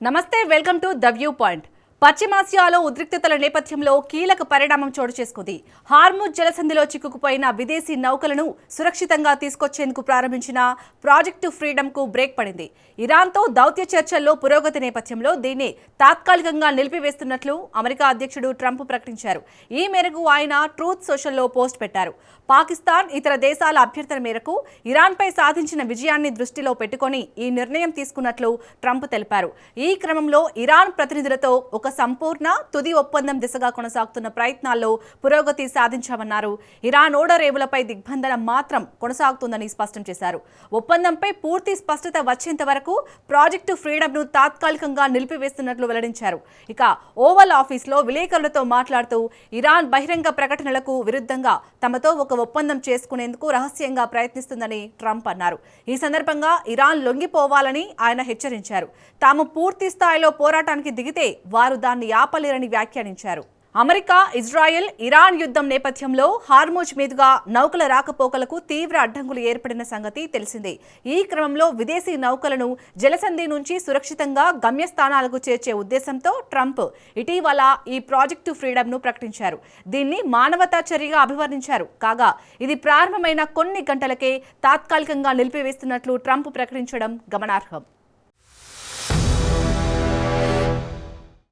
నమస్తే, welcome to the view point. పశ్చిమాసియాలో ఉద్రిక్తతల నేపథ్యంలో కీలక పరిణామం చోటు చేసుకుంది. హార్ముజ్ జలసంధిలో చిక్కుకుపోయిన విదేశీ నౌకలను సురక్షితంగా తీసుకొచ్చేందుకు ప్రారంభించిన ప్రాజెక్టు ఫ్రీడమ్ కు బ్రేక్ పడింది. ఇరాన్తో దౌత్య చర్చల్లో పురోగతి నేపథ్యంలో దీన్ని తాత్కాలికంగా నిలిపివేస్తున్నట్లు అమెరికా అధ్యక్షుడు ట్రంప్ ప్రకటించారు. ఈ మేరకు ఆయన ట్రూత్ సోషల్లో పోస్ట్ పెట్టారు. పాకిస్తాన్, ఇతర దేశాల అభ్యర్థన మేరకు ఇరాన్పై సాధించిన విజయాన్ని దృష్టిలో పెట్టుకొని ఈ నిర్ణయం తీసుకున్నట్లు ట్రంప్ తెలిపారు. ఈ క్రమంలో ఇరాన్ ప్రతినిధులతో ఒక సంపూర్ణ తుది ఒప్పందం దిశగా కొనసాగుతున్న ప్రయత్నాల్లో పురోగతి సాధించామన్నారు. ఇరాన్ ఓడరేవులపై దిగ్బంధన మాత్రం కొనసాగుతుందని స్పష్టం చేశారు. ఒప్పందంపై పూర్తి స్పష్టత వచ్చేంత వరకు ప్రాజెక్టు ఫ్రీడమ్ ను తాత్కాలికంగా నిలిపివేస్తున్నట్లు వెల్లడించారు. ఇక ఓవల్ ఆఫీస్లో విలేకరులతో మాట్లాడుతూ ఇరాన్ బహిరంగ ప్రకటనలకు విరుద్ధంగా తమతో ఒక ఒప్పందం చేసుకునేందుకు రహస్యంగా ప్రయత్నిస్తుందని ట్రంప్ అన్నారు. ఈ సందర్భంగా ఇరాన్ లొంగిపోవాలని ఆయన హెచ్చరించారు. తాము పూర్తి స్థాయిలో పోరాటానికి దిగితే వారు దాన్ని ఆపలేరని వ్యాఖ్యానించారు. అమెరికా, ఇజ్రాయెల్, ఇరాన్ యుద్ధం నేపథ్యంలో హార్ముజ్ మీదుగా నౌకల రాకపోకలకు తీవ్ర అడ్డంకులు ఏర్పడిన సంగతి తెలిసిందే. ఈ క్రమంలో విదేశీ నౌకలను జలసంధి నుంచి సురక్షితంగా గమ్యస్థానాలకు చేర్చే ఉద్దేశంతో ట్రంప్ ఇటీవల ఈ ప్రాజెక్టు ఫ్రీడమ్ ను ప్రకటించారు. దీన్ని మానవతా చర్యగా అభివర్ణించారు. కాగా ఇది ప్రారంభమైన కొన్ని గంటలకే తాత్కాలికంగా నిలిపివేస్తున్నట్లు ట్రంప్ ప్రకటించడం గమనార్హం.